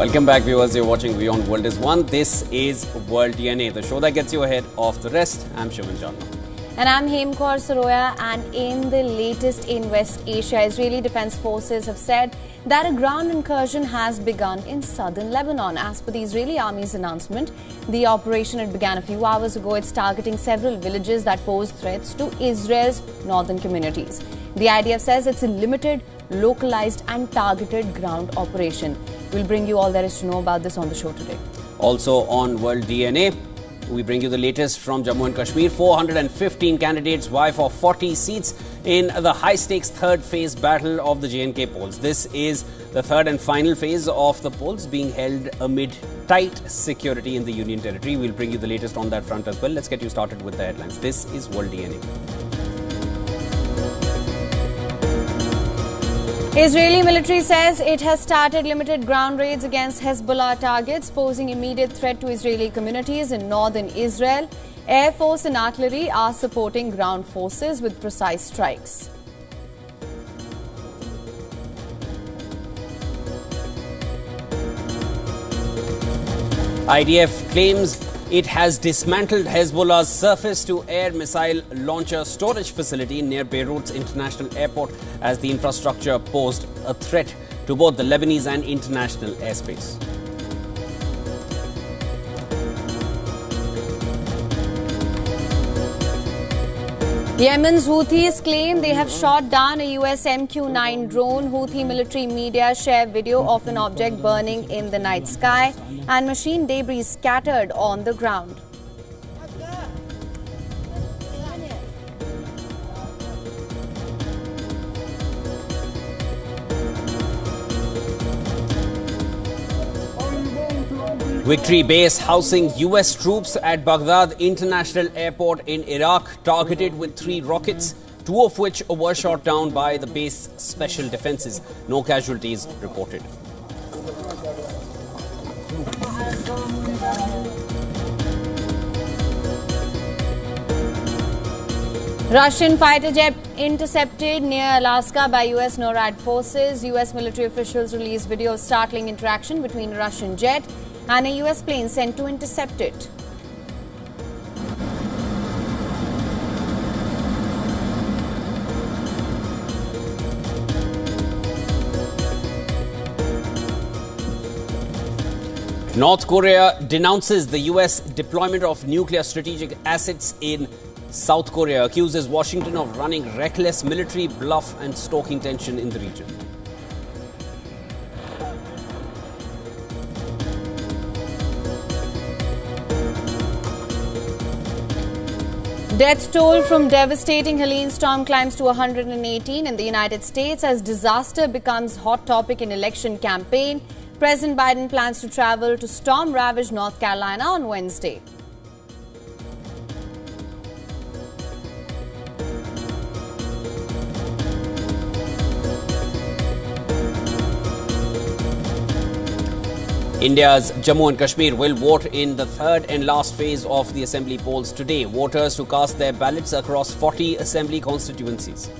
Welcome back, viewers. You're watching WION World is One. This is World DNA, the show that gets you ahead of the rest. I'm Shivan Jarma. And I'm Hemkaur Saroya, and in the latest in West Asia, Israeli Defense Forces have said that a ground incursion has begun in southern Lebanon. As per the Israeli Army's announcement, the operation had began a few hours ago. It's targeting several villages that pose threats to Israel's northern communities. The IDF says it's a limited, localized and targeted ground operation. We'll bring you all there is to know about this on the show today. Also on World DNA, we bring you the latest from Jammu and Kashmir. 415 candidates vie for 40 seats in the high-stakes third phase battle of the J&K polls. This is the third and final phase of the polls being held amid tight security in the Union Territory. We'll bring you the latest on that front as well. Let's get you started with the headlines. This is World DNA. Israeli military says it has started limited ground raids against Hezbollah targets, posing immediate threat to Israeli communities in northern Israel. Air Force and artillery are supporting ground forces with precise strikes. IDF claims it has dismantled Hezbollah's surface-to-air missile launcher storage facility near Beirut's international airport as the infrastructure posed a threat to both the Lebanese and international airspace. Yemen's Houthis claim they have shot down a US MQ-9 drone. Houthi military media share video of an object burning in the night sky and machine debris scattered on the ground. Victory base housing US troops at Baghdad International Airport in Iraq targeted with 3 rockets, 2 of which were shot down by the base special defenses. No casualties reported. Russian fighter jet intercepted near Alaska by US NORAD forces. US military officials released video of startling interaction between a Russian jet and a US plane sent to intercept it. North Korea denounces the US deployment of nuclear strategic assets in South Korea, accuses Washington of running reckless military bluff and stoking tension in the region. Death toll from devastating Helene storm climbs to 118 in the United States as disaster becomes hot topic in election campaign. President Biden plans to travel to storm-ravaged North Carolina on Wednesday. India's Jammu and Kashmir will vote in the third and last phase of the assembly polls today. Voters to cast their ballots across 40 assembly constituencies.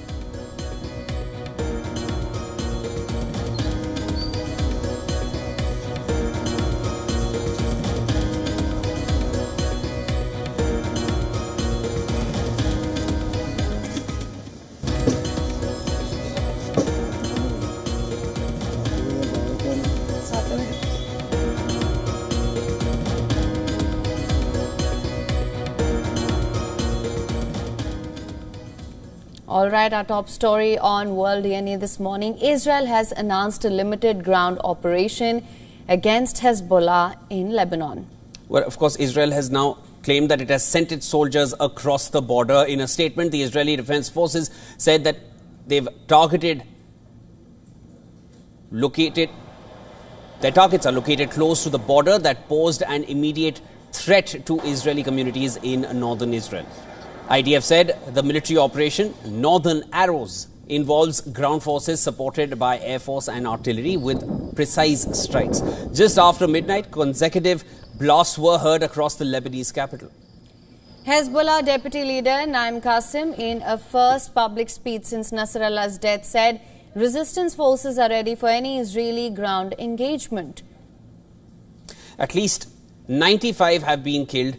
All right, our top story on World DNA this morning. Israel has announced a limited ground operation against Hezbollah in Lebanon. Well, of course, Israel has now claimed that it has sent its soldiers across the border. In a statement, the Israeli Defense Forces said that they've their targets are located close to the border that posed an immediate threat to Israeli communities in northern Israel. IDF said the military operation Northern Arrows involves ground forces supported by Air Force and artillery with precise strikes. Just after midnight, consecutive blasts were heard across the Lebanese capital. Hezbollah deputy leader Naim Qasim, in a first public speech since Nasrallah's death, said resistance forces are ready for any Israeli ground engagement. At least 95 have been killed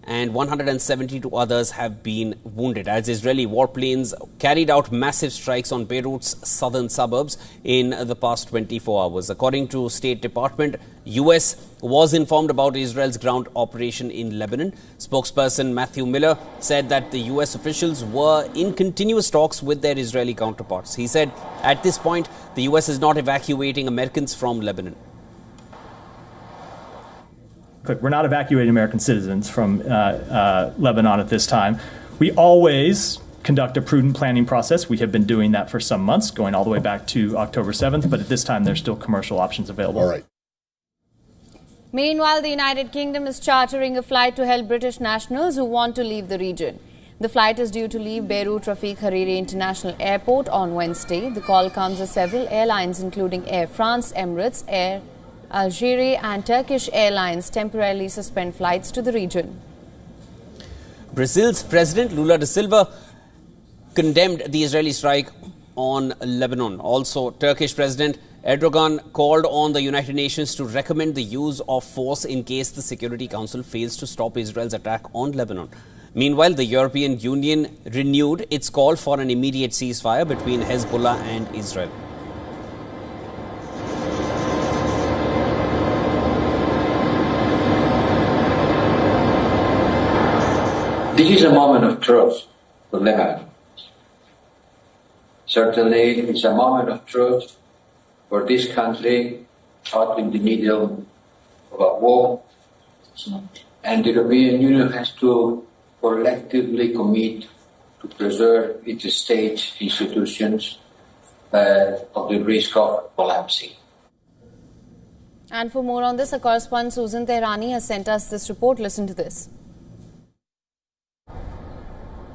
and 172 others have been wounded as Israeli warplanes carried out massive strikes on Beirut's southern suburbs in the past 24 hours. According to State Department, US was informed about Israel's ground operation in Lebanon. Spokesperson Matthew Miller said that the US officials were in continuous talks with their Israeli counterparts. He said, at this point, the US is not evacuating Americans from Lebanon. Look, we're not evacuating American citizens from Lebanon at this time. We always conduct a prudent planning process. We have been doing that for some months, going all the way back to October 7th, but at this time there's still commercial options available. All right. Meanwhile, the United Kingdom is chartering a flight to help British nationals who want to leave the region. The flight is due to leave Beirut Rafiq Hariri International Airport on Wednesday. The call comes as several airlines, including Air France, Emirates, Air Algeria and Turkish Airlines temporarily suspend flights to the region. Brazil's President Lula da Silva condemned the Israeli strike on Lebanon. Also, Turkish President Erdogan called on the United Nations to recommend the use of force in case the Security Council fails to stop Israel's attack on Lebanon. Meanwhile, the European Union renewed its call for an immediate ceasefire between Hezbollah and Israel. This is a moment of truth for Lebanon. Certainly, it's a moment of truth for this country caught in the middle of a war, and the European Union has to collectively commit to preserve its state institutions of the risk of collapsing. And for more on this, our correspondent Susan Tehrani has sent us this report. Listen to this.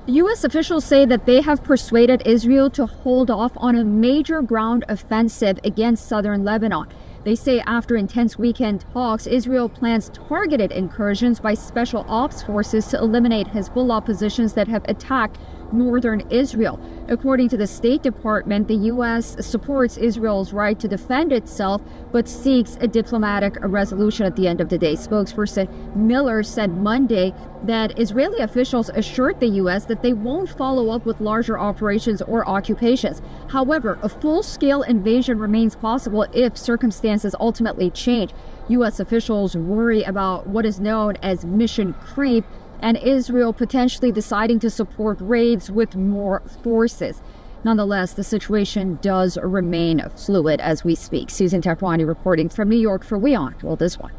U.S. officials say that they have persuaded Israel to hold off on a major ground offensive against southern Lebanon. They say after intense weekend talks, Israel plans targeted incursions by special ops forces to eliminate Hezbollah positions that have attacked northern Israel. According to the State Department, the U.S. supports Israel's right to defend itself, but seeks a diplomatic resolution at the end of the day. Spokesperson Miller said Monday that Israeli officials assured the U.S. that they won't follow up with larger operations or occupations. However, a full-scale invasion remains possible if circumstances ultimately change. U.S. officials worry about what is known as mission creep and Israel potentially deciding to support raids with more forces. Nonetheless, the situation does remain fluid as we speak. Susan Tehrani reporting from New York for WION The World.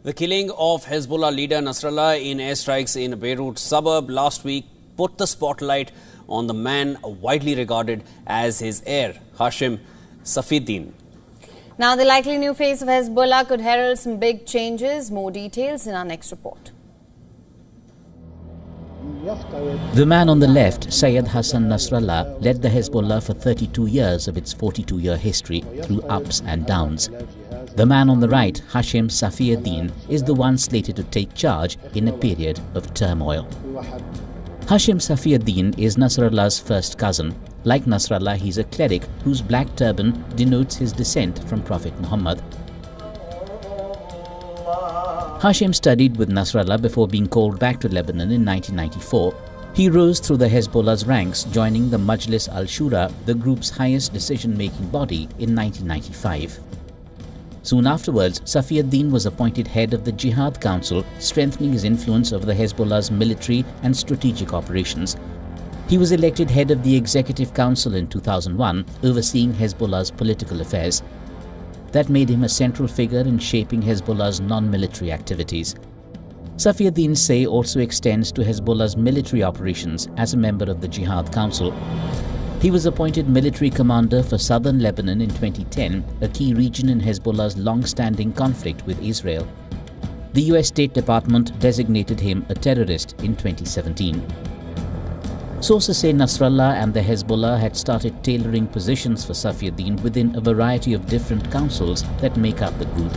The killing of Hezbollah leader Nasrallah in airstrikes in Beirut suburb last week put the spotlight on the man widely regarded as his heir, Hashim Safieddine. Now, the likely new face of Hezbollah could herald some big changes. More details in our next report. The man on the left, Syed Hassan Nasrallah, led the Hezbollah for 32 years of its 42-year history through ups and downs. The man on the right, Hashim Safieddine, is the one slated to take charge in a period of turmoil. Hashim Safieddine is Nasrallah's first cousin. Like Nasrallah, he's a cleric whose black turban denotes his descent from Prophet Muhammad. Hashim studied with Nasrallah before being called back to Lebanon in 1994. He rose through the Hezbollah's ranks, joining the Majlis al-Shura, the group's highest decision-making body, in 1995. Soon afterwards, Safieddine was appointed head of the Jihad Council, strengthening his influence over the Hezbollah's military and strategic operations. He was elected head of the Executive Council in 2001, overseeing Hezbollah's political affairs. That made him a central figure in shaping Hezbollah's non-military activities. Safieddine say also extends to Hezbollah's military operations as a member of the Jihad Council. He was appointed military commander for southern Lebanon in 2010, a key region in Hezbollah's long-standing conflict with Israel. The US State Department designated him a terrorist in 2017. Sources say Nasrallah and the Hezbollah had started tailoring positions for Safieddine within a variety of different councils that make up the group.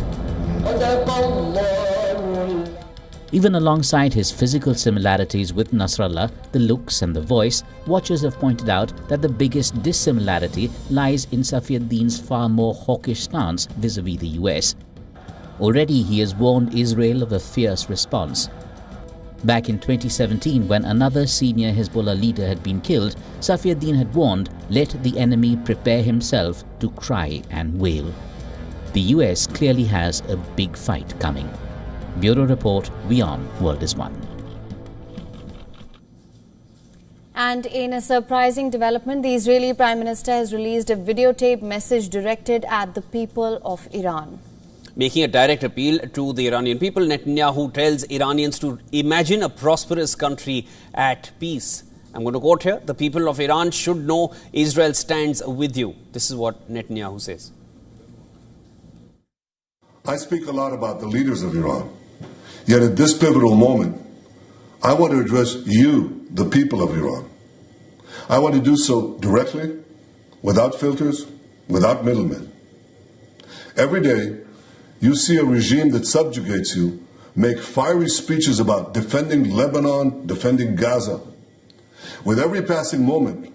Even alongside his physical similarities with Nasrallah, the looks and the voice, watchers have pointed out that the biggest dissimilarity lies in Safieddine's far more hawkish stance vis-à-vis the US. Already he has warned Israel of a fierce response. Back in 2017, when another senior Hezbollah leader had been killed, Safieddin had warned, let the enemy prepare himself to cry and wail. The US clearly has a big fight coming. Bureau Report, WION World is One. And in a surprising development, the Israeli Prime Minister has released a videotape message directed at the people of Iran. Making a direct appeal to the Iranian people, Netanyahu tells Iranians to imagine a prosperous country at peace. I'm going to quote here, the people of Iran should know Israel stands with you. This is what Netanyahu says. I speak a lot about the leaders of Iran. Yet at this pivotal moment, I want to address you, the people of Iran. I want to do so directly, without filters, without middlemen. Every day, you see a regime that subjugates you make fiery speeches about defending Lebanon, defending Gaza. With every passing moment,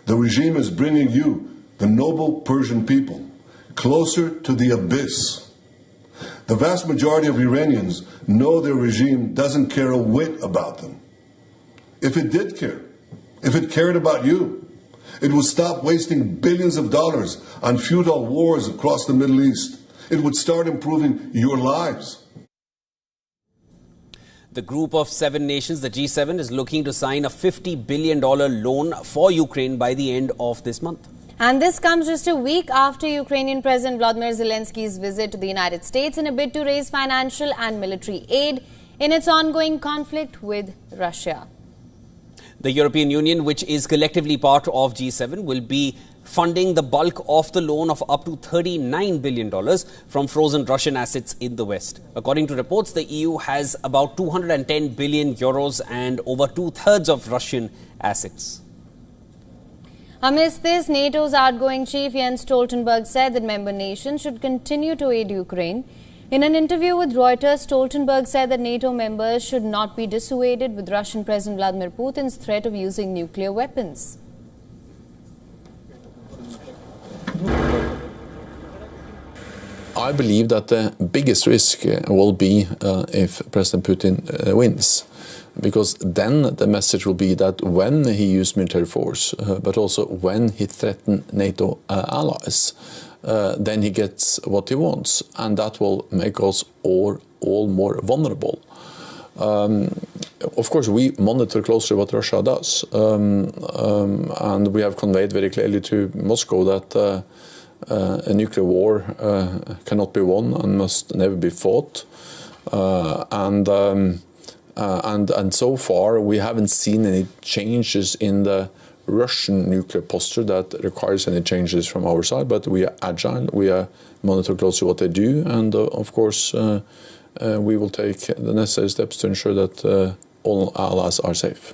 the regime is bringing you, the noble Persian people, closer to the abyss. The vast majority of Iranians know their regime doesn't care a whit about them. If it did care, if it cared about you, it would stop wasting billions of dollars on futile wars across the Middle East. It would start improving your lives. The group of 7 nations, the G7, is looking to sign a $50 billion loan for Ukraine by the end of this month. And this comes just a week after Ukrainian President Volodymyr Zelensky's visit to the United States in a bid to raise financial and military aid in its ongoing conflict with Russia. The European Union, which is collectively part of G7, will be funding the bulk of the loan of up to $39 billion from frozen Russian assets in the West. According to reports, the EU has about 210 billion euros and over 2/3 of Russian assets. Amidst this, NATO's outgoing chief Jens Stoltenberg said that member nations should continue to aid Ukraine. In an interview with Reuters, Stoltenberg said that NATO members should not be dissuaded with Russian President Vladimir Putin's threat of using nuclear weapons. I believe that the biggest risk will be if President Putin wins, because then the message will be that when he used military force, but also when he threatened NATO allies, then he gets what he wants, and that will make us all more vulnerable. Of course, we monitor closely what Russia does, and we have conveyed very clearly to Moscow that a nuclear war cannot be won and must never be fought. And so far, we haven't seen any changes in the Russian nuclear posture that requires any changes from our side. But we are agile. We monitor closely what they do, and of course, we will take the necessary steps to ensure that all allies are safe.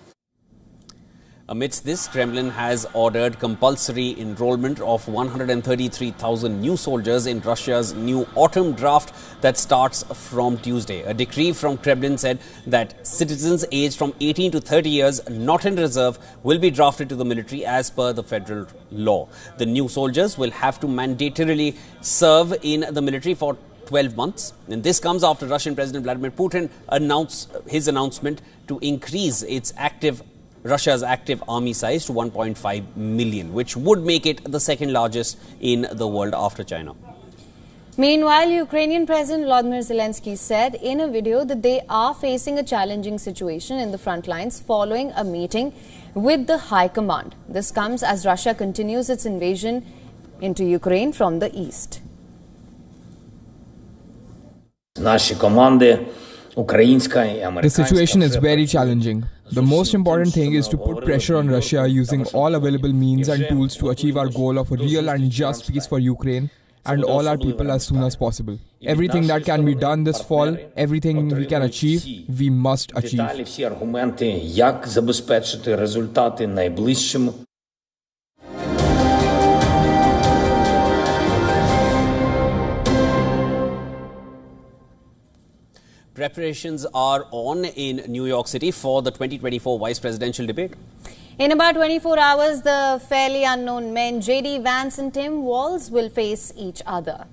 Amidst this, Kremlin has ordered compulsory enrollment of 133,000 new soldiers in Russia's new autumn draft that starts from Tuesday. A decree from Kremlin said that citizens aged from 18 to 30 years not in reserve will be drafted to the military as per the federal law. The new soldiers will have to mandatorily serve in the military for 12 months. And this comes after Russian President Vladimir Putin announced his announcement to increase Russia's active army size to 1.5 million, which would make it the second largest in the world after China. Meanwhile, Ukrainian President Volodymyr Zelensky said in a video that they are facing a challenging situation in the front lines following a meeting with the High Command. This comes as Russia continues its invasion into Ukraine from the east. The situation is very challenging. The most important thing is to put pressure on Russia using all available means and tools to achieve our goal of a real and just peace for Ukraine and all our people as soon as possible. Everything that can be done this fall, everything we can achieve, we must achieve. Preparations are on in New York City for the 2024 vice presidential debate. In about 24 hours, the fairly unknown men J.D. Vance and Tim Walz will face each other.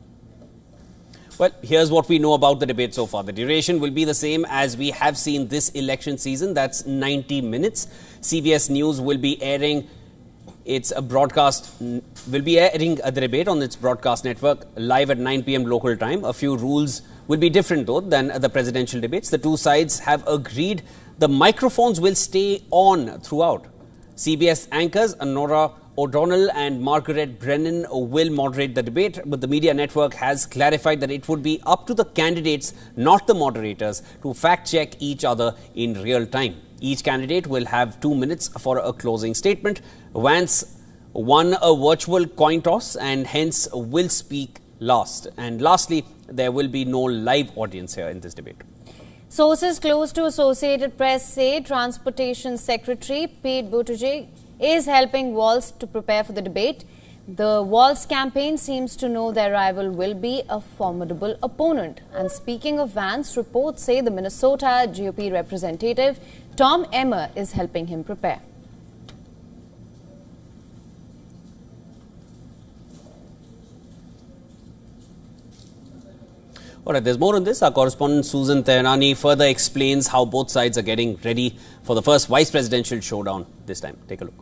Well, here's what we know about the debate so far. The duration will be the same as we have seen this election season. That's 90 minutes. CBS News will be airing the debate on its broadcast network live at 9 p.m. local time. A few rules will be different, though, than the presidential debates. The two sides have agreed the microphones will stay on throughout. CBS anchors Honora O'Donnell and Margaret Brennan will moderate the debate, but the media network has clarified that it would be up to the candidates, not the moderators, to fact-check each other in real time. Each candidate will have 2 minutes for a closing statement. Vance won a virtual coin toss and hence will speak last. And lastly, there will be no live audience here in this debate. Sources close to Associated Press say Transportation Secretary Pete Buttigieg is helping Walz to prepare for the debate. The Walz campaign seems to know their rival will be a formidable opponent. And speaking of Vance, reports say the Minnesota GOP representative Tom Emmer is helping him prepare. All right, there's more on this. Our correspondent Susan Tehrani further explains how both sides are getting ready for the first vice presidential showdown this time. Take a look.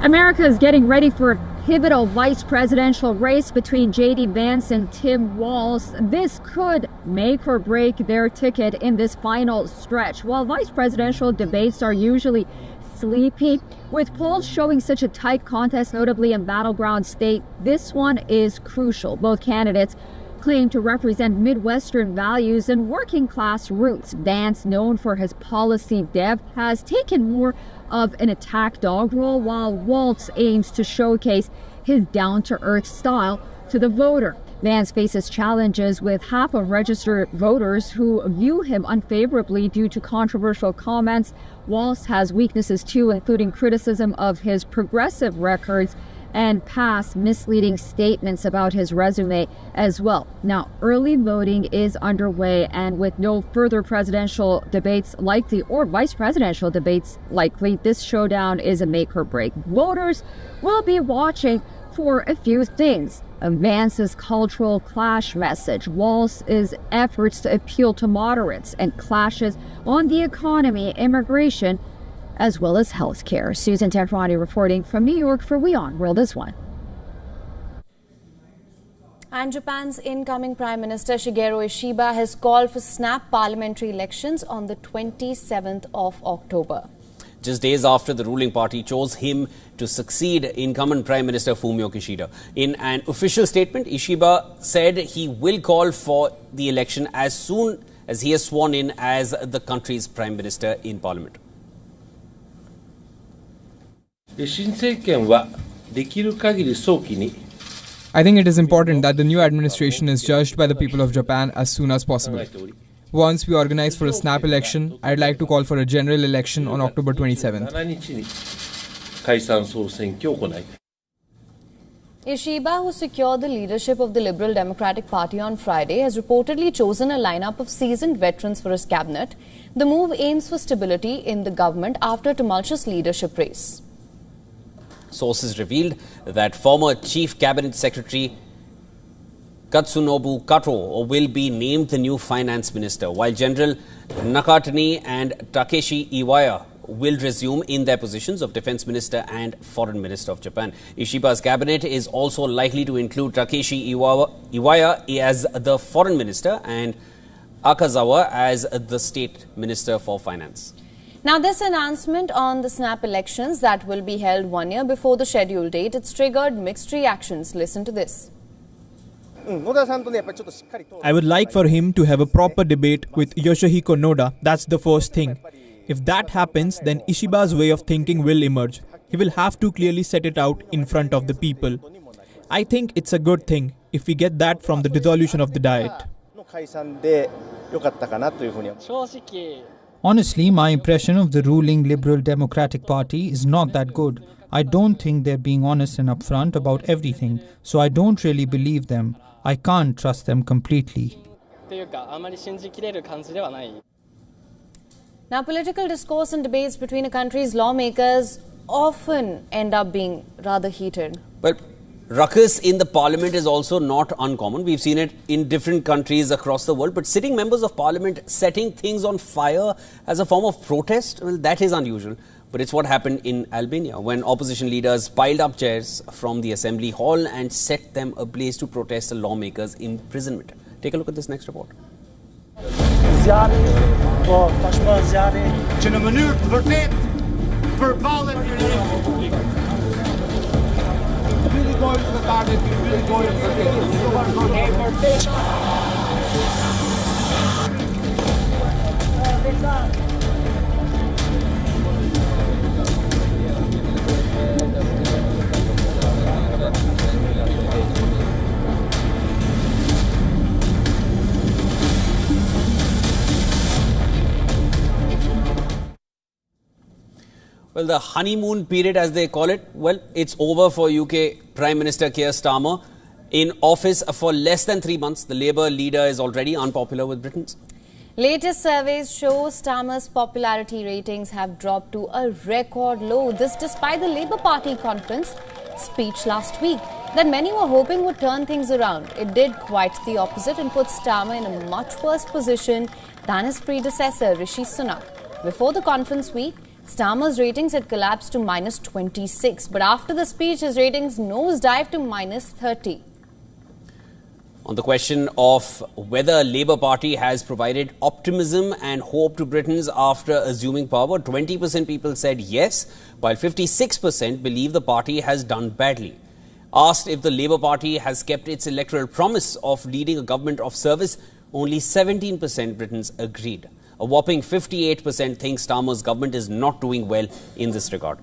America is getting ready for a pivotal vice presidential race between J.D. Vance and Tim Walz. This could make or break their ticket in this final stretch. While vice presidential debates are usually sleepy, with polls showing such a tight contest, notably in battleground state, this one is crucial. Both candidates claim to represent Midwestern values and working class roots. Vance, known for his policy depth, has taken more of an attack dog role, while Walz aims to showcase his down-to-earth style to the voter. Vance faces challenges with half of registered voters who view him unfavorably due to controversial comments. Walz has weaknesses too, including criticism of his progressive records and past misleading statements about his resume as well. Now, early voting is underway, and with no further presidential debates likely or vice presidential debates likely, this showdown is a make or break. Voters will be watching for a few things: Vance's cultural clash message, Walz's efforts to appeal to moderates, and clashes on the economy, immigration, as well as healthcare. Susan Tehrani reporting from New York for WION World is One. And Japan's incoming Prime Minister Shigeru Ishiba has called for snap parliamentary elections on the 27th of October. Just days after the ruling party chose him to succeed incumbent Prime Minister Fumio Kishida. In an official statement, Ishiba said he will call for the election as soon as he is sworn in as the country's Prime Minister in Parliament. I think it is important that the new administration is judged by the people of Japan as soon as possible. Once we organize for a snap election, I'd like to call for a general election on October 27th. Ishiba, who secured the leadership of the Liberal Democratic Party on Friday, has reportedly chosen a lineup of seasoned veterans for his cabinet. The move aims for stability in the government after a tumultuous leadership race. Sources revealed that former Chief Cabinet Secretary Katsunobu Kato will be named the new finance minister, while General Nakatani and Takeshi Iwaya will resume in their positions of defense minister and foreign minister of Japan. Ishiba's cabinet is also likely to include Takeshi Iwaya as the foreign minister and Akazawa as the state minister for finance. Now, this announcement on the snap elections that will be held 1 year before the scheduled date, it's triggered mixed reactions. Listen to this. I would like for him to have a proper debate with Yoshihiko Noda. That's the first thing. If that happens, then Ishiba's way of thinking will emerge. He will have to clearly set it out in front of the people. I think it's a good thing if we get that from the dissolution of the Diet. Honestly, my impression of the ruling Liberal Democratic Party is not that good. I don't think they're being honest and upfront about everything, so I don't really believe them. I can't trust them completely. Now, political discourse and debates between a country's lawmakers often end up being rather heated. Well, Ruckus in the parliament is also not uncommon. We've seen it in different countries across the world. But sitting members of parliament setting things on fire as a form of protest, well, that is unusual. But it's what happened in Albania when opposition leaders piled up chairs from the assembly hall and set them ablaze to protest a lawmaker's imprisonment. Take a look at this next report. Well, the honeymoon period, as they call it, well, it's over for UK Prime Minister Keir Starmer. In office for less than 3 months, the Labour leader is already unpopular with Britons. Latest surveys show Starmer's popularity ratings have dropped to a record low. This despite the Labour Party conference speech last week that many were hoping would turn things around. It did quite the opposite and put Starmer in a much worse position than his predecessor, Rishi Sunak. Before the conference week, Starmer's ratings had collapsed to -26, but after the speech, his ratings nosedived to -30. On the question of whether Labour Party has provided optimism and hope to Britons after assuming power, 20% people said yes, while 56% believe the party has done badly. Asked if the Labour Party has kept its electoral promise of leading a government of service, only 17% Britons agreed. A whopping 58% think Starmer's government is not doing well in this regard.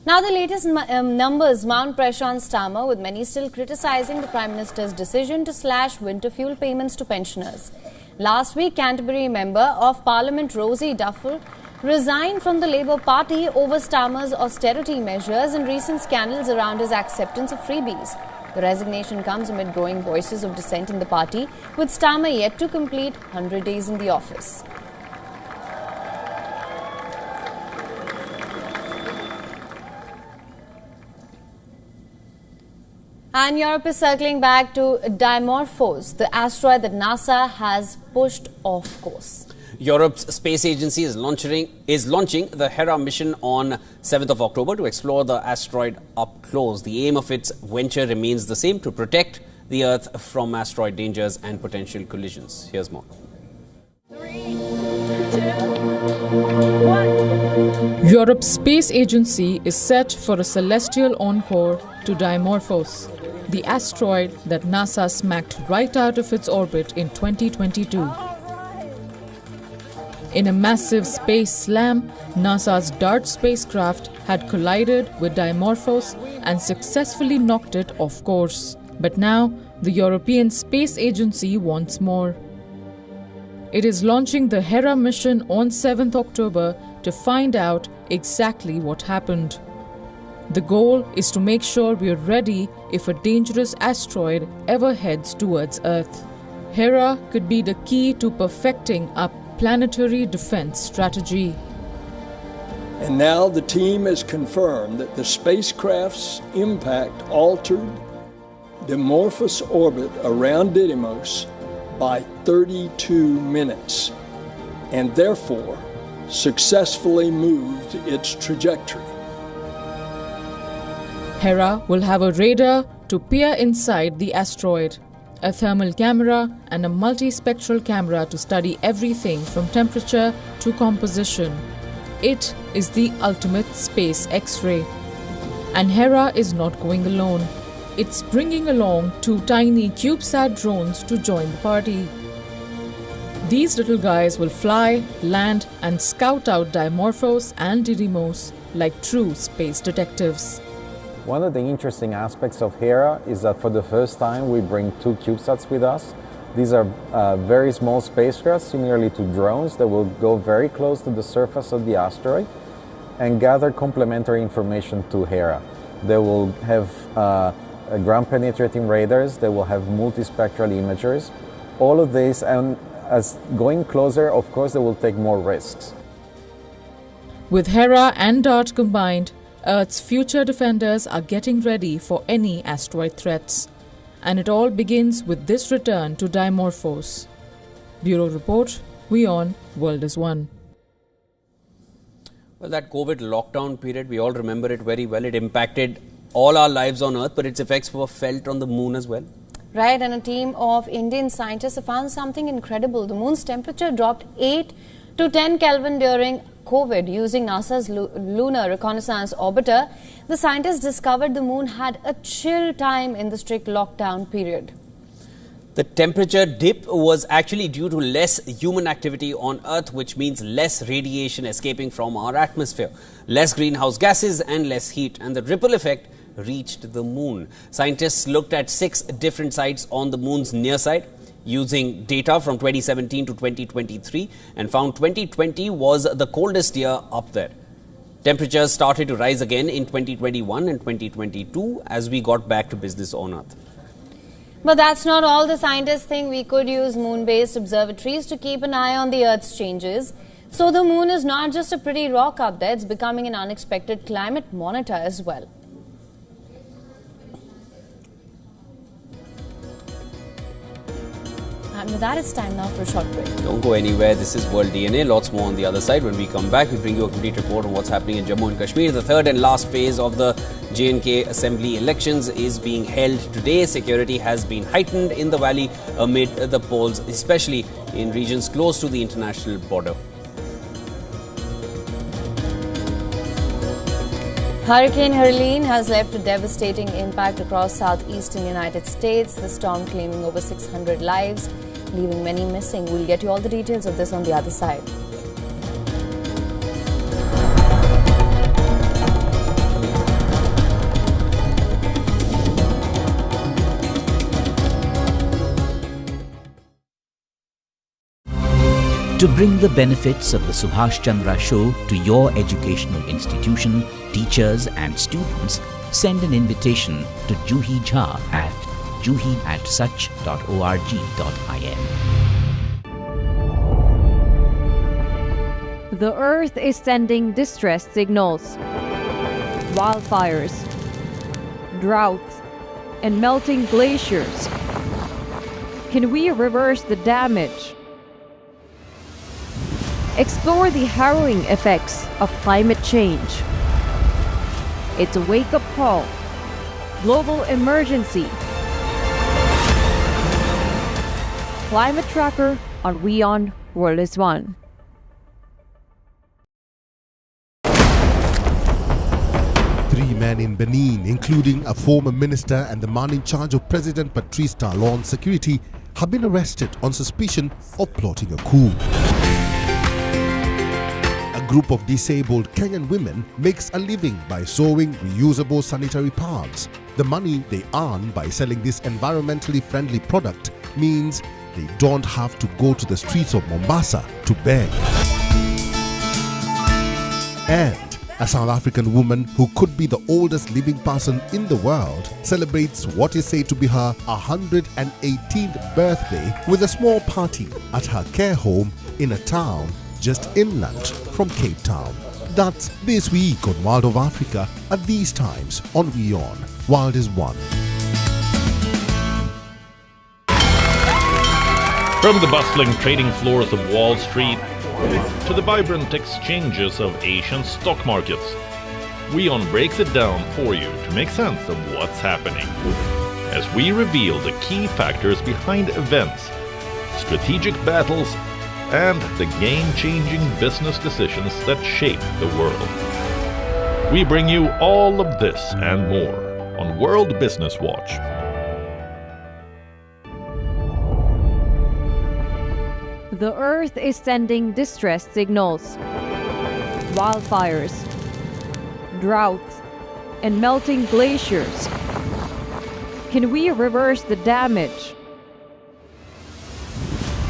Now the latest numbers mount pressure on Starmer, with many still criticising the Prime Minister's decision to slash winter fuel payments to pensioners. Last week, Canterbury Member of Parliament Rosie Duffel resigned from the Labour Party over Starmer's austerity measures and recent scandals around his acceptance of freebies. The resignation comes amid growing voices of dissent in the party, with Starmer yet to complete 100 days in the office. And Europe is circling back to Dimorphos, the asteroid that NASA has pushed off course. Europe's space agency is launching the Hera mission on 7th of October to explore the asteroid up close. The aim of its venture remains the same: to protect the Earth from asteroid dangers and potential collisions. Here's more. 3, 2, 1. Europe's space agency is set for a celestial encore to Dimorphos, the asteroid that NASA smacked right out of its orbit in 2022. In a massive space slam, NASA's DART spacecraft had collided with Dimorphos and successfully knocked it off course. But now, the European Space Agency wants more. It is launching the Hera mission on 7th October to find out exactly what happened. The goal is to make sure we are ready if a dangerous asteroid ever heads towards Earth. Hera could be the key to perfecting our planetary defense strategy. And now the team has confirmed that the spacecraft's impact altered Dimorphos' orbit around Didymos by 32 minutes and therefore successfully moved its trajectory. Hera will have a radar to peer inside the asteroid, a thermal camera and a multispectral camera to study everything from temperature to composition. It is the ultimate space X-ray. And Hera is not going alone. It's bringing along 2 tiny CubeSat drones to join the party. These little guys will fly, land and scout out Dimorphos and Didymos like true space detectives. One of the interesting aspects of Hera is that for the first time we bring 2 CubeSats with us. These are very small spacecraft, similarly to drones, that will go very close to the surface of the asteroid and gather complementary information to Hera. They will have ground-penetrating radars, they will have multispectral imagers. All of this, and as going closer, of course, they will take more risks. With Hera and DART combined, Earth's future defenders are getting ready for any asteroid threats. And it all begins with this return to Dimorphos. Bureau Report, WION World is One. Well, that COVID lockdown period, we all remember it very well. It impacted all our lives on Earth, but its effects were felt on the moon as well. Right, and a team of Indian scientists have found something incredible. The moon's temperature dropped 8 to 10 Kelvin during COVID using NASA's Lunar Reconnaissance Orbiter. The scientists discovered the moon had a chill time in the strict lockdown period. The temperature dip was actually due to less human activity on Earth, which means less radiation escaping from our atmosphere, less greenhouse gases and less heat, and the ripple effect reached the moon. Scientists looked at 6 different sites on the moon's near side using data from 2017 to 2023 and found 2020 was the coldest year up there. Temperatures started to rise again in 2021 and 2022 as we got back to business on Earth. But that's not all. The scientists think we could use moon-based observatories to keep an eye on the Earth's changes. So the moon is not just a pretty rock up there, it's becoming an unexpected climate monitor as well. And with that, it's time now for a short break. Don't go anywhere. This is World DNA. Lots more on the other side. When we come back, we bring you a complete report on what's happening in Jammu and Kashmir. The third and last phase of the J&K Assembly elections is being held today. Security has been heightened in the valley amid the polls, especially in regions close to the international border. Hurricane Helene has left a devastating impact across southeastern United States. The storm claiming over 600 lives, leaving many missing. We'll get you all the details of this on the other side. To bring the benefits of the Subhash Chandra Show to your educational institution, teachers and students, send an invitation to Juhi Jha at juhi@such.org.in. The Earth is sending distress signals. Wildfires, droughts, and melting glaciers. Can we reverse the damage? Explore the harrowing effects of climate change. It's a wake-up call. Global emergency. Climate Tracker on WION World is One. Three men in Benin, including a former minister and the man in charge of President Patrice Talon's security, have been arrested on suspicion of plotting a coup. A group of disabled Kenyan women makes a living by sewing reusable sanitary pads. The money they earn by selling this environmentally friendly product means they don't have to go to the streets of Mombasa to beg. And a South African woman who could be the oldest living person in the world celebrates what is said to be her 118th birthday with a small party at her care home in a town just inland from Cape Town. That's this week on World of Africa at these times on WION. World is One. From the bustling trading floors of Wall Street to the vibrant exchanges of Asian stock markets, WION breaks it down for you to make sense of what's happening. As we reveal the key factors behind events, strategic battles, and the game-changing business decisions that shape the world. We bring you all of this and more on World Business Watch. The Earth is sending distress signals. Wildfires, droughts, and melting glaciers. Can we reverse the damage?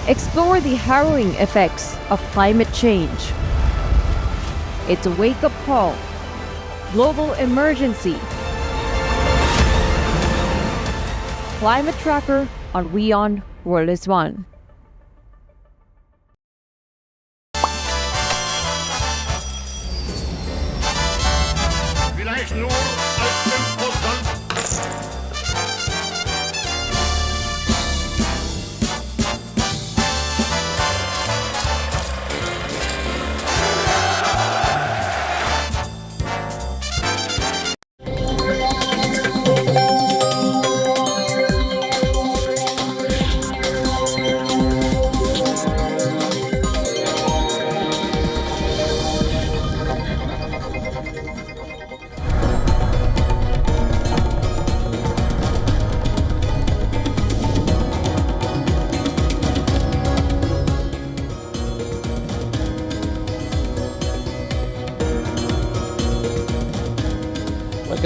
Explore the harrowing effects of climate change. It's a wake-up call. Global emergency. Climate Tracker on WION World is One.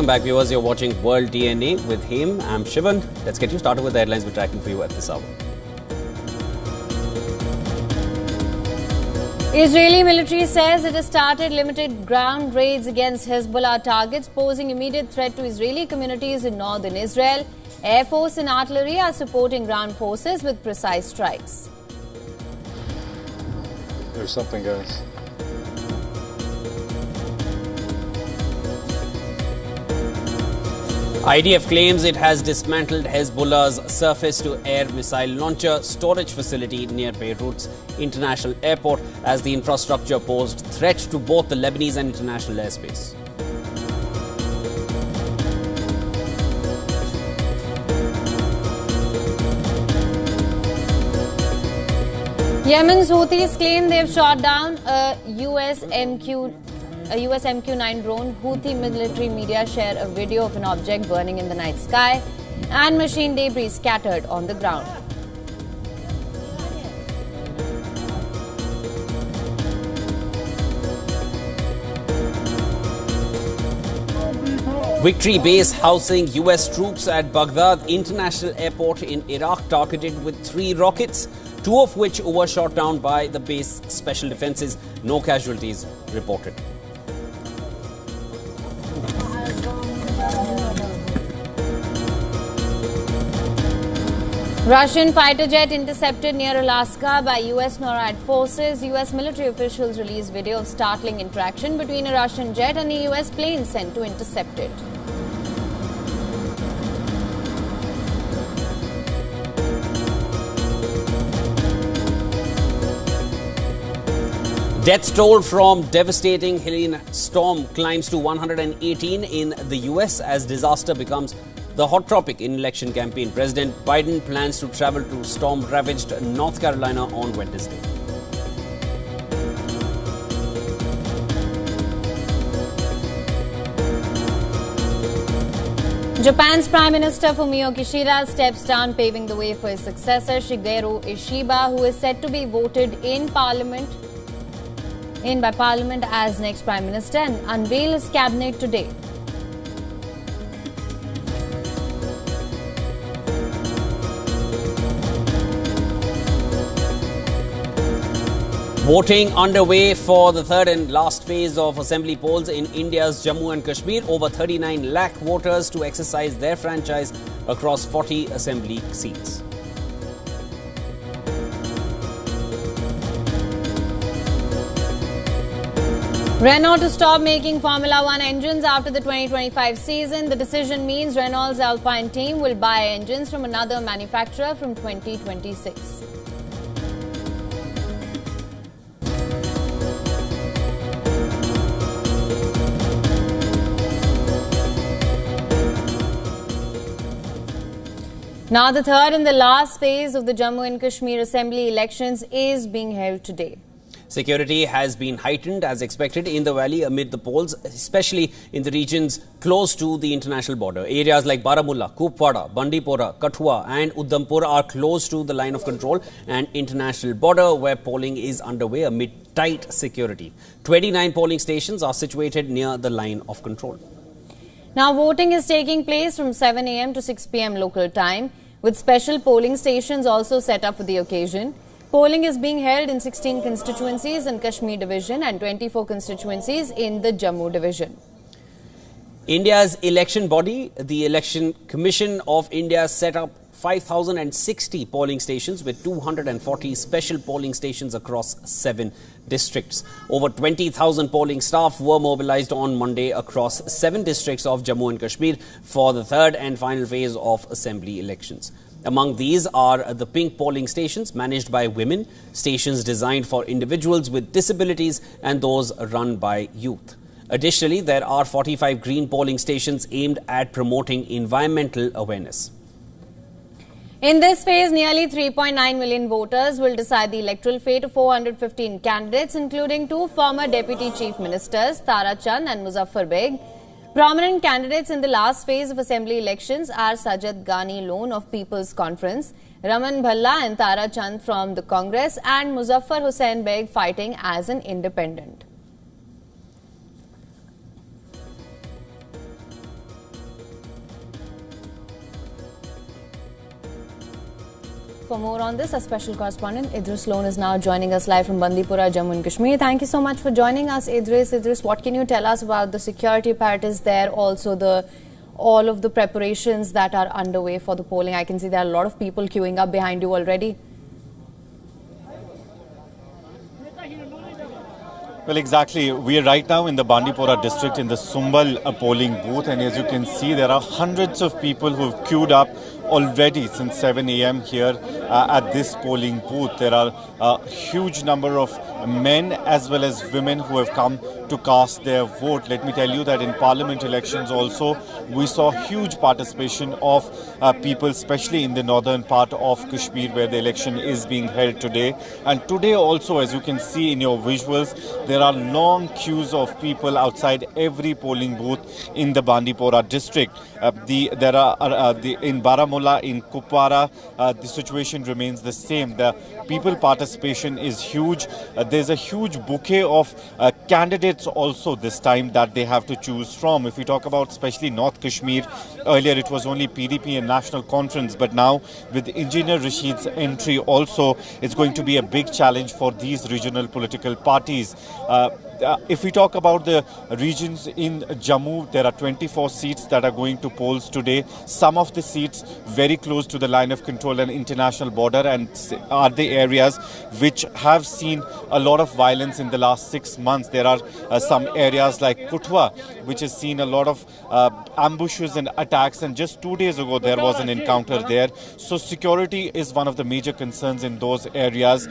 Welcome back, viewers. You're watching World DNA with him. I'm Shivan. Let's get you started with the headlines we're tracking for you at this hour. Israeli military says it has started limited ground raids against Hezbollah targets, posing immediate threat to Israeli communities in northern Israel. Air Force and artillery are supporting ground forces with precise strikes. There's something, guys. IDF claims it has dismantled Hezbollah's surface-to-air missile launcher storage facility near Beirut's international airport as the infrastructure posed threat to both the Lebanese and international airspace. Yemen's Houthis claim they've shot down a US MQ-9 drone. Houthi military media share a video of an object burning in the night sky and machine debris scattered on the ground. Victory base housing US troops at Baghdad International Airport in Iraq targeted with 3 rockets, 2 of which were shot down by the base special defenses. No casualties reported. Russian fighter jet intercepted near Alaska by US NORAD forces. US military officials released video of startling interaction between a Russian jet and a US plane sent to intercept it. Deaths toll from devastating Helene storm climbs to 118 in the US as disaster becomes the hot topic in election campaign. President Biden plans to travel to storm-ravaged North Carolina on Wednesday. Japan's Prime Minister Fumio Kishida steps down, paving the way for his successor Shigeru Ishiba, who is set to be voted in by Parliament as next Prime Minister and unveil his cabinet today. Voting underway for the third and last phase of assembly polls in India's Jammu and Kashmir. Over 39 lakh voters to exercise their franchise across 40 assembly seats. Renault to stop making Formula One engines after the 2025 season. The decision means Renault's Alpine team will buy engines from another manufacturer from 2026. Now, the third and the last phase of the Jammu and Kashmir Assembly elections is being held today. Security has been heightened as expected in the valley amid the polls, especially in the regions close to the international border. Areas like Baramulla, Kupwara, Bandipora, Kathua and Udhampur are close to the line of control and international border where polling is underway amid tight security. 29 polling stations are situated near the line of control. Now, voting is taking place from 7 a.m. to 6 p.m. local time, with special polling stations also set up for the occasion. Polling is being held in 16 constituencies in Kashmir division and 24 constituencies in the Jammu division. India's election body, the Election Commission of India, set up 5,060 polling stations with 240 special polling stations across 7 districts. Over 20,000 polling staff were mobilized on Monday across 7 districts of Jammu and Kashmir for the third and final phase of assembly elections. Among these are the pink polling stations managed by women, stations designed for individuals with disabilities and those run by youth. Additionally, there are 45 green polling stations aimed at promoting environmental awareness. In this phase, nearly 3.9 million voters will decide the electoral fate of 415 candidates, including 2 former Deputy Chief Ministers, Tara Chand and Muzaffar Beg. Prominent candidates in the last phase of assembly elections are Sajid Ghani Lone of People's Conference, Raman Bhalla and Tara Chand from the Congress, and Muzaffar Hussain Beg fighting as an independent. For more on this, our special correspondent Idris Loan is now joining us live from Bandipora, Jammu and Kashmir. Thank you so much for joining us, Idris. Idris, what can you tell us about the security apparatus there, also all of the preparations that are underway for the polling? I can see there are a lot of people queuing up behind you already. Well, exactly. We are right now in the Bandipora district in the Sumbal polling booth, and as you can see, there are hundreds of people who have queued up already since 7 a.m. here at this polling booth. There are a huge number of men as well as women who have come to cast their vote. Let me tell you that in parliament elections also, we saw huge participation of people, especially in the northern part of Kashmir, where the election is being held today. And today also, as you can see in your visuals, there are long queues of people outside every polling booth in the Bandipora district. In Baramulla, in Kupwara, the situation remains the same. The people participation is huge. There's a huge bouquet of candidates also this time that they have to choose from. If we talk about especially North Kashmir, earlier it was only PDP and National Conference, but now with Engineer Rashid's entry also, it's going to be a big challenge for these regional political parties. If we talk about the regions in Jammu, there are 24 seats that are going to polls today. Some of the seats very close to the line of control and international border, and are the areas which have seen a lot of violence in the last 6 months. There are some areas like Kutwa, which has seen a lot of ambushes and attacks, and just 2 days ago there was an encounter there. So security is one of the major concerns in those areas,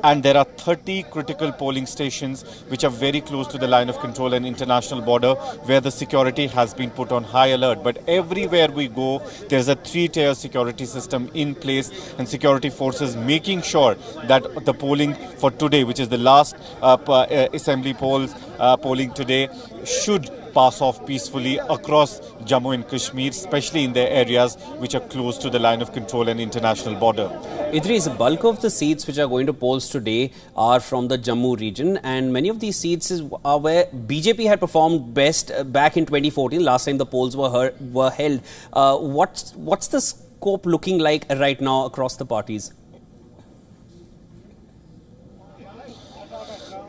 and there are 30 critical polling stations which are very close to the line of control and international border, where the security has been put on high alert. But everywhere we go, there's a 3-tier security system in place, and security forces making sure that the polling for today, which is the last assembly polling today, should pass off peacefully across Jammu and Kashmir, especially in the areas which are close to the line of control and international border. Idris, the bulk of the seats which are going to polls today are from the Jammu region, and many of these seats are where BJP had performed best back in 2014, last time the polls were held. What's the scope looking like right now across the parties?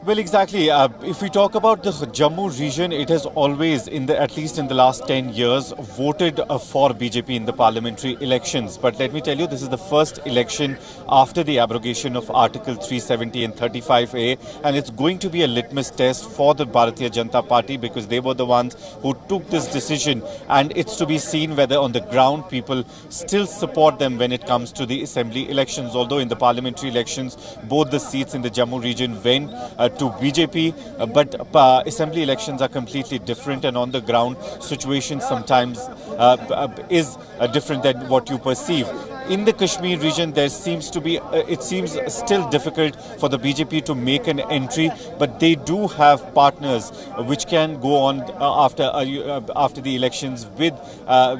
Well, exactly. If we talk about the Jammu region, it has always, at least in the last 10 years, voted for BJP in the parliamentary elections. But let me tell you, this is the first election after the abrogation of Article 370 and 35A, and it's going to be a litmus test for the Bharatiya Janata Party, because they were the ones who took this decision, and it's to be seen whether on the ground people still support them when it comes to the assembly elections. Although in the parliamentary elections, both the seats in the Jammu region went to BJP, but assembly elections are completely different, and on the ground situation sometimes is different than what you perceive. In the Kashmir region, there seems to be, it seems still difficult for the BJP to make an entry, but they do have partners which can go on after the elections with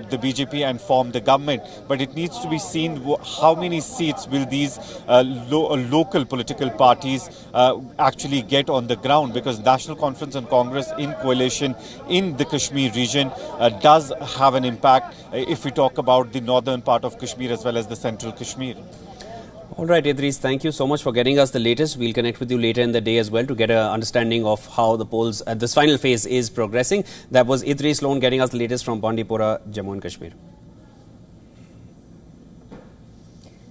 the BJP and form the government. But it needs to be seen how many seats will these local political parties actually get on the ground, because National Conference and Congress in coalition in the Kashmir region does have an impact if we talk about the northern part of Kashmir as well as the central Kashmir. All right, Idris, thank you so much for getting us the latest. We'll connect with you later in the day as well to get an understanding of how the polls at this final phase is progressing. That was Idris Loan getting us the latest from Bandipora, Jammu and Kashmir.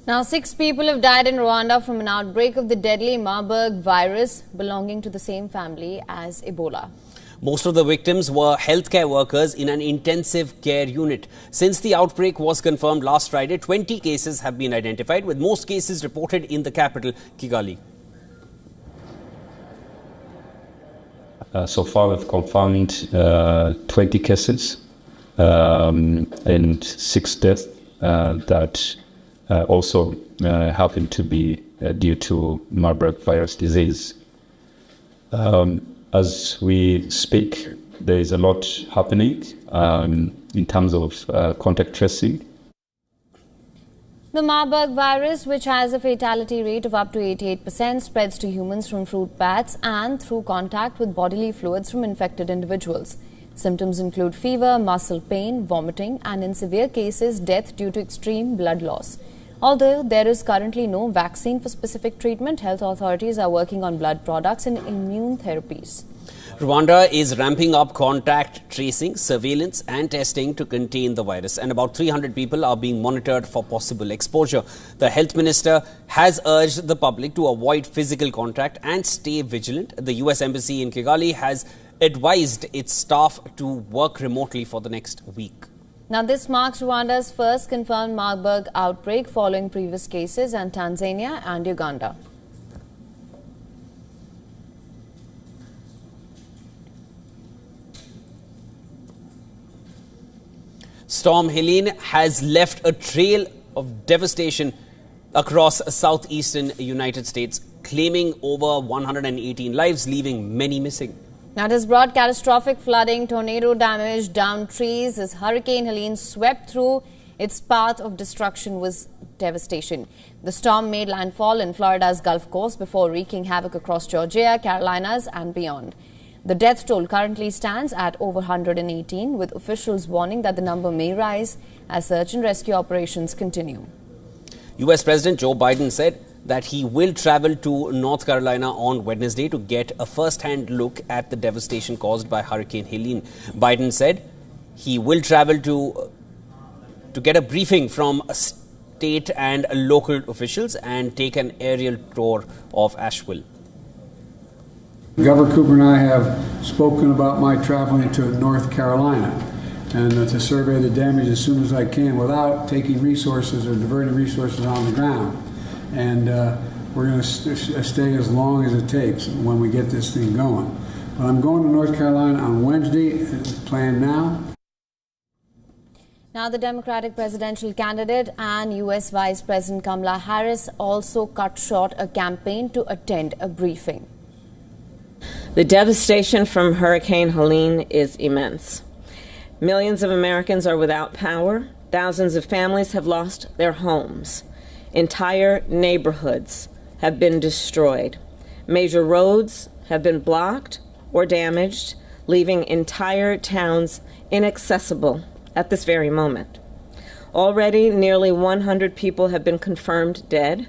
Now, 6 people have died in Rwanda from an outbreak of the deadly Marburg virus belonging to the same family as Ebola. Most of the victims were healthcare workers in an intensive care unit. Since the outbreak was confirmed last Friday, 20 cases have been identified, with most cases reported in the capital, Kigali. So far, we've confirmed 20 cases and 6 deaths that also happen to be due to Marburg virus disease. As we speak, there is a lot happening in terms of contact tracing. The Marburg virus, which has a fatality rate of up to 88%, spreads to humans from fruit bats and through contact with bodily fluids from infected individuals. Symptoms include fever, muscle pain, vomiting, and in severe cases, death due to extreme blood loss. Although there is currently no vaccine for specific treatment, health authorities are working on blood products and immune therapies. Rwanda is ramping up contact tracing, surveillance and testing to contain the virus, and about 300 people are being monitored for possible exposure. The health minister has urged the public to avoid physical contact and stay vigilant. The US Embassy in Kigali has advised its staff to work remotely for the next week. Now, this marks Rwanda's first confirmed Marburg outbreak following previous cases in Tanzania and Uganda. Storm Helene has left a trail of devastation across southeastern United States, claiming over 118 lives, leaving many missing. Now, it has brought catastrophic flooding, tornado damage, downed trees as Hurricane Helene swept through. Its path of destruction was devastation. The storm made landfall in Florida's Gulf Coast before wreaking havoc across Georgia, Carolinas and beyond. The death toll currently stands at over 118, with officials warning that the number may rise as search and rescue operations continue. US President Joe Biden said that he will travel to North Carolina on Wednesday to get a first-hand look at the devastation caused by Hurricane Helene. Biden said he will travel to get a briefing from state and local officials and take an aerial tour of Asheville. Governor Cooper and I have spoken about my traveling to North Carolina and to survey the damage as soon as I can without taking resources or diverting resources on the ground. And we're going to stay as long as it takes when we get this thing going. But I'm going to North Carolina on Wednesday, planned now. Now, the Democratic presidential candidate and U.S. Vice President Kamala Harris also cut short a campaign to attend a briefing. The devastation from Hurricane Helene is immense. Millions of Americans are without power. Thousands of families have lost their homes. Entire neighborhoods have been destroyed. Major roads have been blocked or damaged, leaving entire towns inaccessible at this very moment. Already, nearly 100 people have been confirmed dead,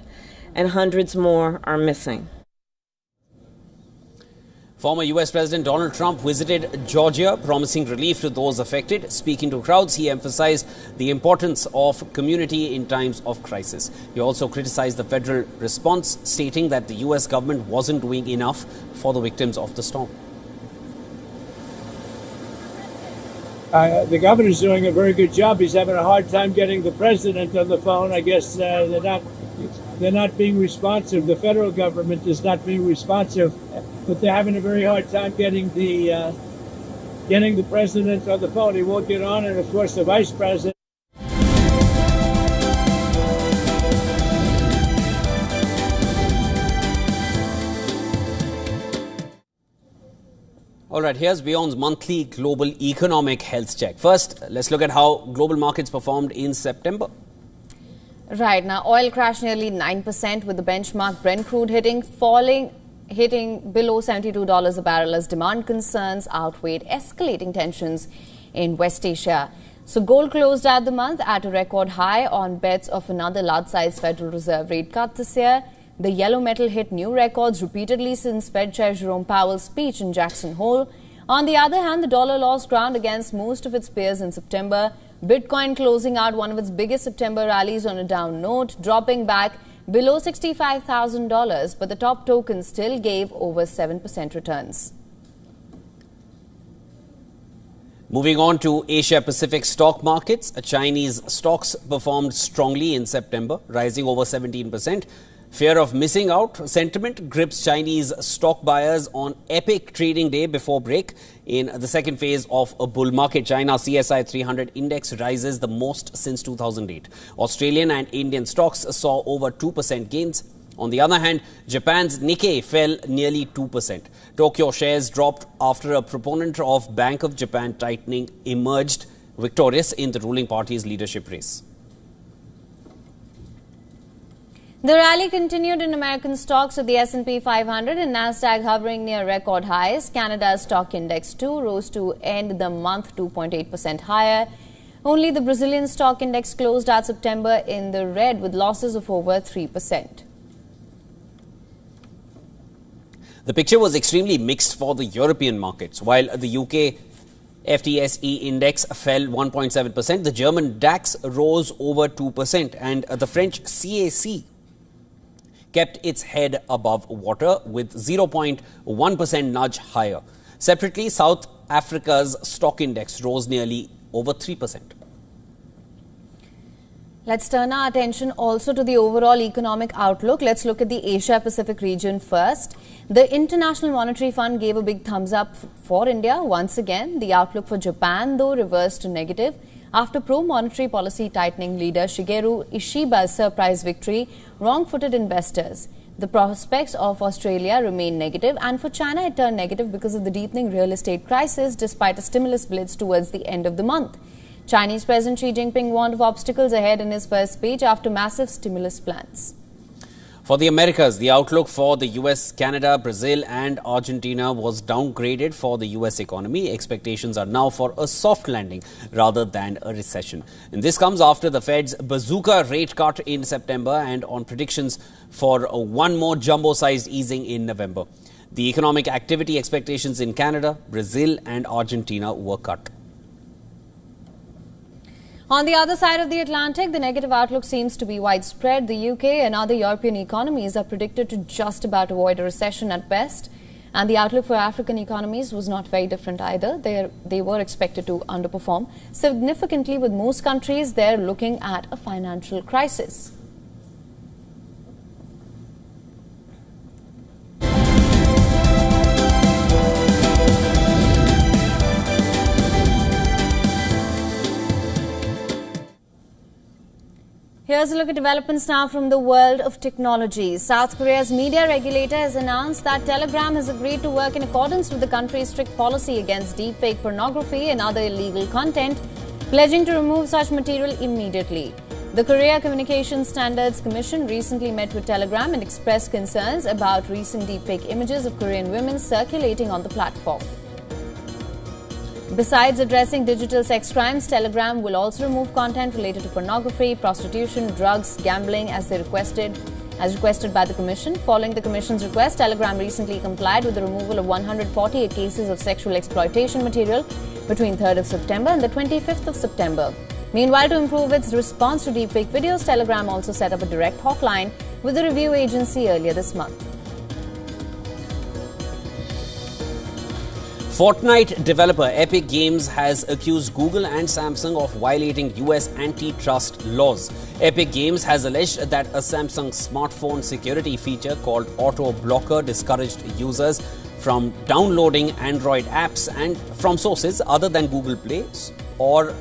and hundreds more are missing. Former US President Donald Trump visited Georgia, promising relief to those affected. Speaking to crowds, he emphasized the importance of community in times of crisis. He also criticized the federal response, stating that the US government wasn't doing enough for the victims of the storm. The governor's doing a very good job. He's having a hard time getting the president on the phone. I guess they're not being responsive. The federal government is not being responsive, but they're having a very hard time getting the president on the phone. He won't get on, and of course the vice president. All right, here's WION's monthly global economic health check. First, let's look at how global markets performed in September. Right, now oil crashed nearly 9%, with the benchmark Brent crude hitting below $72 a barrel as demand concerns outweighed escalating tensions in West Asia. So gold closed out the month at a record high on bets of another large-sized Federal Reserve rate cut this year. The yellow metal hit new records repeatedly since Fed Chair Jerome Powell's speech in Jackson Hole. On the other hand, the dollar lost ground against most of its peers in September. Bitcoin closing out one of its biggest September rallies on a down note, dropping back below $65,000, but the top token still gave over 7% returns. Moving on to Asia-Pacific stock markets, Chinese stocks performed strongly in September, rising over 17%. Fear of missing out sentiment grips Chinese stock buyers on epic trading day before break. In the second phase of a bull market, China's CSI 300 index rises the most since 2008. Australian and Indian stocks saw over 2% gains. On the other hand, Japan's Nikkei fell nearly 2%. Tokyo shares dropped after a proponent of Bank of Japan tightening emerged victorious in the ruling party's leadership race. The rally continued in American stocks, with the S&P 500 and Nasdaq hovering near record highs. Canada's stock index too rose to end the month 2.8% higher, Only the Brazilian stock index closed out September in the red with losses of over 3%. The picture was extremely mixed for the European markets. While the UK FTSE index fell 1.7%, the German DAX rose over 2%, and the French CAC kept its head above water with 0.1% nudge higher. Separately, South Africa's stock index rose nearly over 3%. Let's turn our attention also to the overall economic outlook. Let's look at the Asia-Pacific region first. The International Monetary Fund gave a big thumbs up for India. Once again, the outlook for Japan, though, reversed to negative after pro-monetary policy tightening leader Shigeru Ishiba's surprise victory wrong-footed investors. The prospects of Australia remain negative, and for China it turned negative because of the deepening real estate crisis despite a stimulus blitz towards the end of the month. Chinese President Xi Jinping warned of obstacles ahead in his first speech after massive stimulus plans. For the Americas, the outlook for the US, Canada, Brazil and Argentina was downgraded for the US economy. Expectations are now for a soft landing rather than a recession. And this comes after the Fed's bazooka rate cut in September and on predictions for one more jumbo-sized easing in November. The economic activity expectations in Canada, Brazil and Argentina were cut. On the other side of the Atlantic, the negative outlook seems to be widespread. The UK and other European economies are predicted to just about avoid a recession at best. And the outlook for African economies was not very different either. They were expected to underperform significantly, with most countries there looking at a financial crisis. Here's a look at developments now from the world of technology. South Korea's media regulator has announced that Telegram has agreed to work in accordance with the country's strict policy against deepfake pornography and other illegal content, pledging to remove such material immediately. The Korea Communications Standards Commission recently met with Telegram and expressed concerns about recent deepfake images of Korean women circulating on the platform. Besides addressing digital sex crimes, Telegram will also remove content related to pornography, prostitution, drugs, gambling as requested by the Commission. Following the Commission's request, Telegram recently complied with the removal of 148 cases of sexual exploitation material between 3rd of September and the 25th of September. Meanwhile, to improve its response to deepfake videos, Telegram also set up a direct hotline with the review agency earlier this month. Fortnite developer Epic Games has accused Google and Samsung of violating US antitrust laws. Epic Games has alleged that a Samsung smartphone security feature called Auto Blocker discouraged users from downloading Android apps and from sources other than Google Play or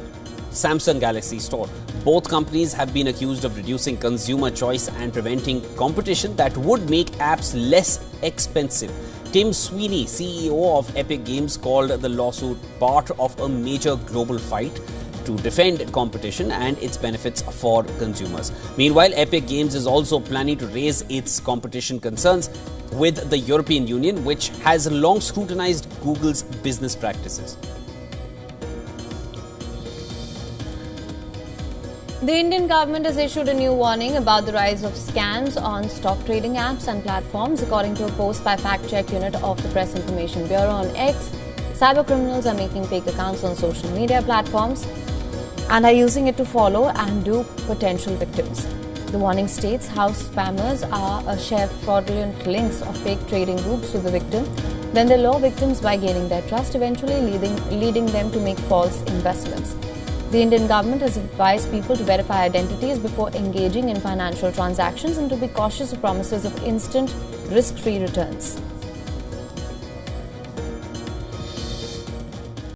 Samsung Galaxy Store. Both companies have been accused of reducing consumer choice and preventing competition that would make apps less expensive. Tim Sweeney, CEO of Epic Games, called the lawsuit part of a major global fight to defend competition and its benefits for consumers. Meanwhile, Epic Games is also planning to raise its competition concerns with the European Union, which has long scrutinized Google's business practices. The Indian government has issued a new warning about the rise of scams on stock trading apps and platforms. According to a post by Fact Check Unit of the Press Information Bureau on X, cyber criminals are making fake accounts on social media platforms and are using it to follow and dupe potential victims. The warning states how spammers share fraudulent links of fake trading groups to the victim. Then they lure victims by gaining their trust, eventually leading them to make false investments. The Indian government has advised people to verify identities before engaging in financial transactions and to be cautious of promises of instant, risk-free returns.